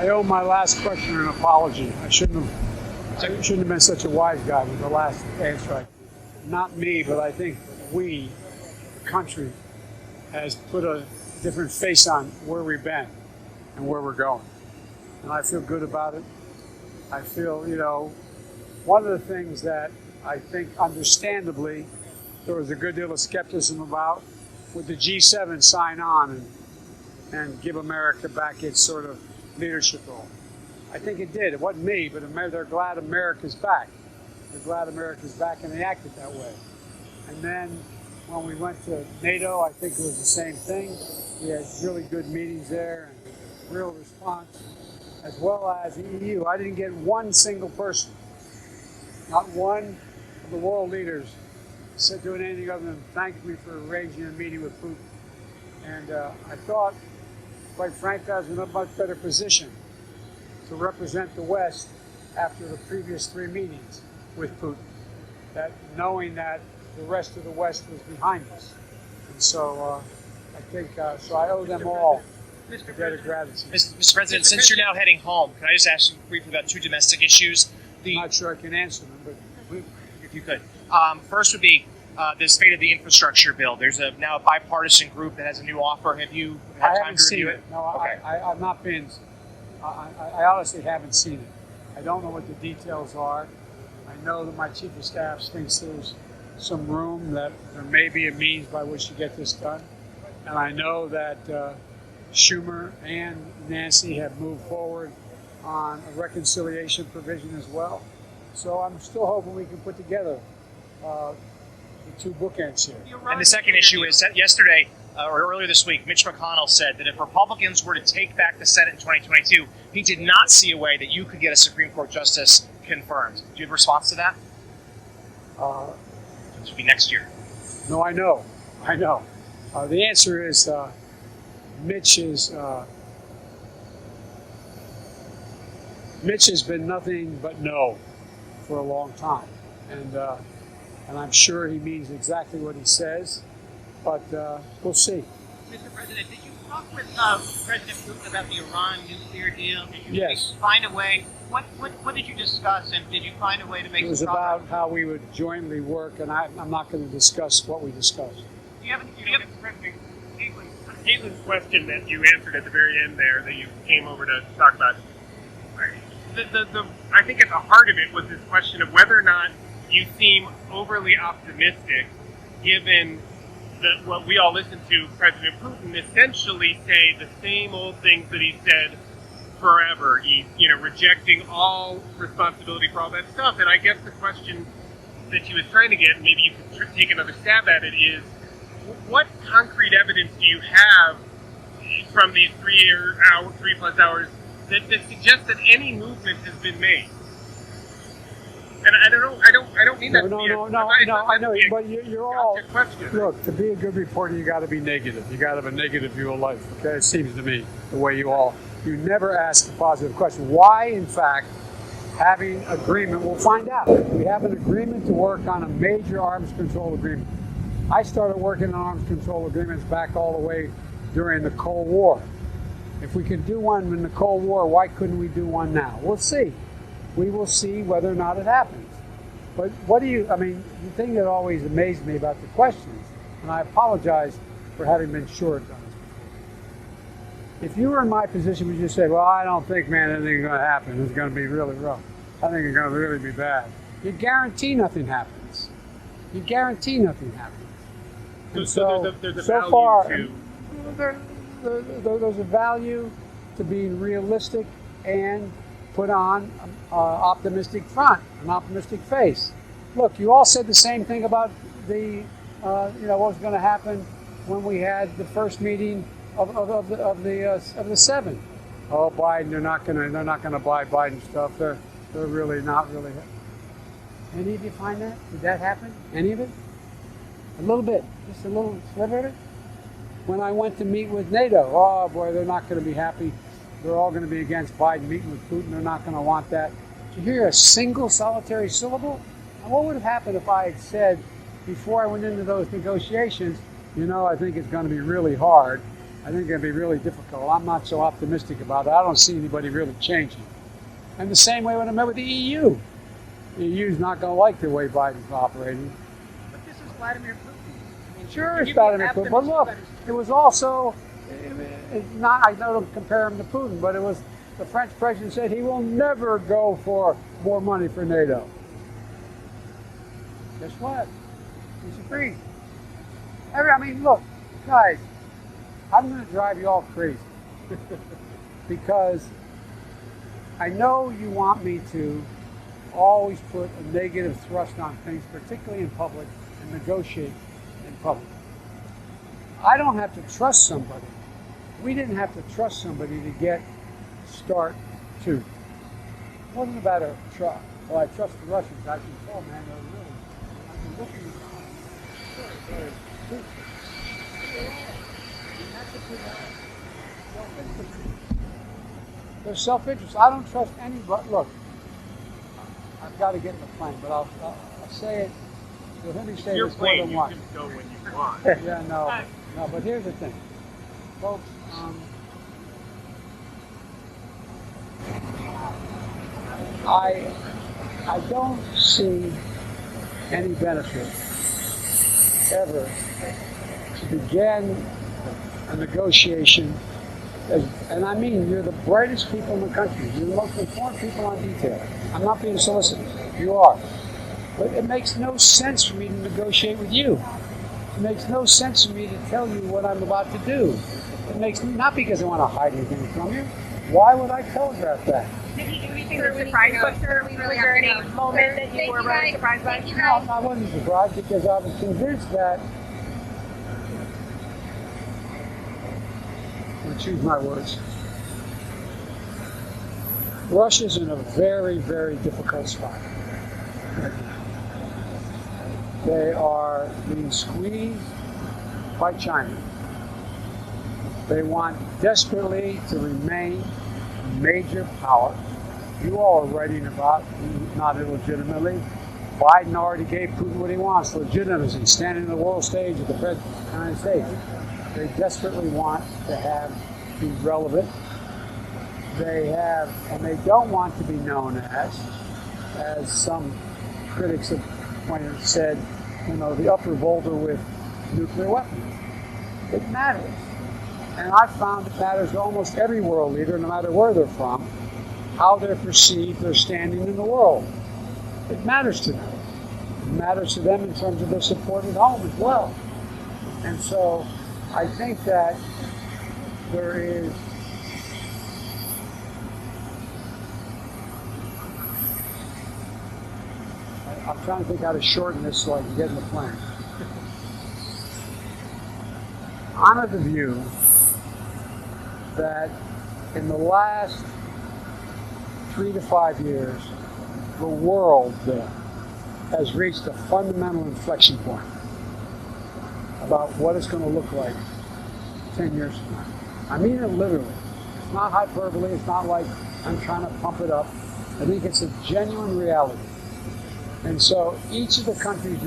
I owe my last question an apology. I shouldn't have been such a wise guy with the last answer. Not me, but I think we, the country, has put a different face on where we've been and where we're going. And I feel good about it. I feel, one of the things that I think understandably there was a good deal of skepticism about would the G7 sign on and give America back its sort of leadership role. I think it did. It wasn't me, but they're glad America's back. They're glad America's back, and they acted that way. And then when we went to NATO, I think it was the same thing. We had really good meetings there and real response, as well as the EU. I didn't get one single person, not one of the world leaders, said doing anything other than thank me for arranging a meeting with Putin. And I thought, quite frankly, I was in a much better position to represent the West after the previous 3 meetings with Putin, that knowing that the rest of the West was behind us. And so I think, so I owe them all a debt of gratitude. Mr. President, since you're now heading home, can I just ask you briefly about 2 domestic issues? I'm not sure I can answer them, but if you could. First would be the state of the infrastructure bill. There's now a bipartisan group that has a new offer. Have you had time to review it? No, okay. I've not been. I honestly haven't seen it. I don't know what the details are. I know that my chief of staff thinks there's some room, that there may be a means by which to get this done. And I know that Schumer and Nancy have moved forward on a reconciliation provision as well. So I'm still hoping we can put together the 2 bookends here. And the second issue is that yesterday, or earlier this week, Mitch McConnell said that if Republicans were to take back the Senate in 2022, he did not see a way that you could get a Supreme Court justice confirmed. Do you have a response to that? This would be next year. No, I know. The answer is Mitch has been nothing but no for a long time. And I'm sure he means exactly what he says, but we'll see. Mr. President, did you talk with President Putin about the Iran nuclear deal? Did you Yes. find a way? What did you discuss, and did you find a way to make It was progress? about how we would jointly work, and I'm not going to discuss what we discussed. Do you have Caitlin's question that you answered at the very end there, that you came over to talk about, I think at the heart of it was this question of whether or not you seem overly optimistic, given that what we all listen to President Putin essentially say the same old things that he said forever. He's, rejecting all responsibility for all that stuff. And I guess the question that she was trying to get, and maybe you could take another stab at it, is what concrete evidence do you have from these 3+ hours that suggests that any movement has been made? And I don't mean that. No. I know, but you're all. Question. Look, to be a good reporter, you got to be negative. You got to have a negative view of life. Okay, it seems to me the way you never ask a positive question. Why, in fact, having agreement? We'll find out. We have an agreement to work on a major arms control agreement. I started working on arms control agreements back all the way during the Cold War. If we could do one in the Cold War, why couldn't we do one now? We'll see. We will see whether or not it happens. But the thing that always amazed me about the questions, and I apologize for having been short on this before. If you were in my position, would you say, well, I don't think, man, anything's going to happen. It's going to be really rough. I think it's going to really be bad. You guarantee nothing happens. And So there's a so value far, to... there's a value to being realistic and put on an optimistic front, an optimistic face. Look, you all said the same thing about what was going to happen when we had the first meeting of the 7. Oh, Biden, they're not going to buy Biden stuff. They're really not really. Any of you find that? Did that happen? Any of it? A little bit, just a little sliver of it. When I went to meet with NATO, oh boy, they're not going to be happy. They're all going to be against Biden meeting with Putin. They're not going to want that. Did you hear a single solitary syllable? And what would have happened if I had said, before I went into those negotiations, I think it's going to be really hard. I think it's going to be really difficult. I'm not so optimistic about it. I don't see anybody really changing. And the same way when I met with the EU. The EU's not going to like the way Biden's operating. But this is Vladimir Putin. I mean, Sure, can it's you be Vladimir Putin. But optimistic look, about his- it was also, not, I don't compare him to Putin, but it was the French president said he will never go for more money for NATO. Guess what? He's agreed. I mean, look, guys, I'm going to drive you all crazy because I know you want me to always put a negative thrust on things, particularly in public, and negotiate in public. I don't have to trust somebody. We didn't have to trust somebody to get START 2. It wasn't about a trust. Well, I trust the Russians. I can tell, man, they're really, I've been looking around. They're truthful. They are. And that's a good self-interest. They're self-interest. I don't trust anybody. Look, I've got to get in the plane, but I'll say it. You'll hear me say Your this more plane, than you once. can go when you want. Yeah, no, but here's the thing, folks. I don't see any benefit ever to begin a negotiation. And I mean, you're the brightest people in the country. You're the most informed people on detail. I'm not being solicitous. You are. But it makes no sense for me to negotiate with you. It makes no sense for me to tell you what I'm about to do. It makes not because I want to hide anything from you. Why would I telegraph that? Did you do anything that surprised you? Was there any moment that you were really surprised by? No, I wasn't surprised because I was convinced that, I'm going to choose my words, Russia's in a very, very difficult spot. They are being squeezed by China. They want desperately to remain a major power. You all are writing about, not illegitimately, Biden already gave Putin what he wants, legitimacy, standing on the world stage with the President of the United States. They desperately want to be relevant. They have, and they don't want to be known as some critics have said, the upper boulder with nuclear weapons. It matters. And I've found it matters to almost every world leader, no matter where they're from, how they're perceived, their standing in the world. It matters to them. It matters to them in terms of their support at home as well. And so I think that there is I'm trying to think how to shorten this so I can get in the plane. I'm of the view that in the last 3 to 5 years, the world has reached a fundamental inflection point about what it's going to look like 10 years from now. I mean it literally. It's not hyperbole. It's not like I'm trying to pump it up. I think it's a genuine reality. And so each of the countries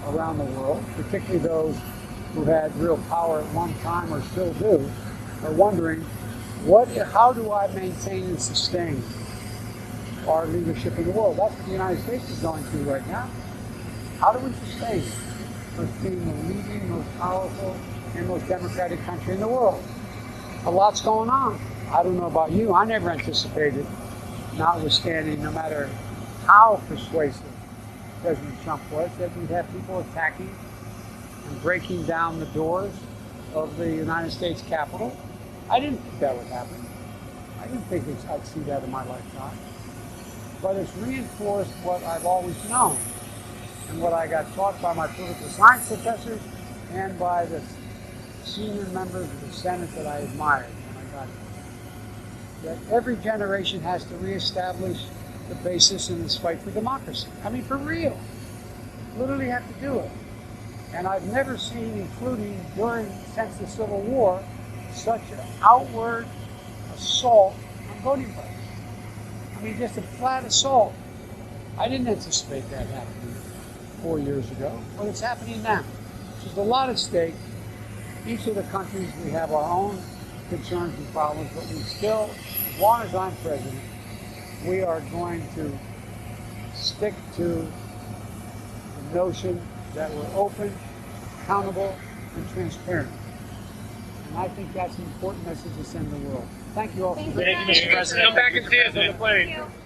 around the world, particularly those who had real power at one time or still do, are wondering, how do I maintain and sustain our leadership in the world? That's what the United States is going through right now. How do we sustain it? As being the leading, most powerful, and most democratic country in the world. A lot's going on. I don't know about you. I never anticipated, notwithstanding, no matter how persuasive President Trump was, that we'd have people attacking and breaking down the doors of the United States Capitol. I didn't think that would happen. I didn't think I'd see that in my lifetime. But it's reinforced what I've always known and what I got taught by my political science professors and by the senior members of the Senate that I admired when I got there. That every generation has to reestablish the basis in this fight for democracy. I mean, for real. Literally have to do it. And I've never seen, including since the Civil War, such an outward assault on voting rights. I mean, just a flat assault. I didn't anticipate that happening 4 years ago, but it's happening now. There's a lot at stake. each of the countries, we have our own concerns and problems, but we still, as long as I'm president, we are going to stick to the notion that we're open, accountable, and transparent. And I think that's an important message to send the world. Thank you all for Thank listening. you. Thank you, Mr. President. Come back and see us on the plane. Thank you.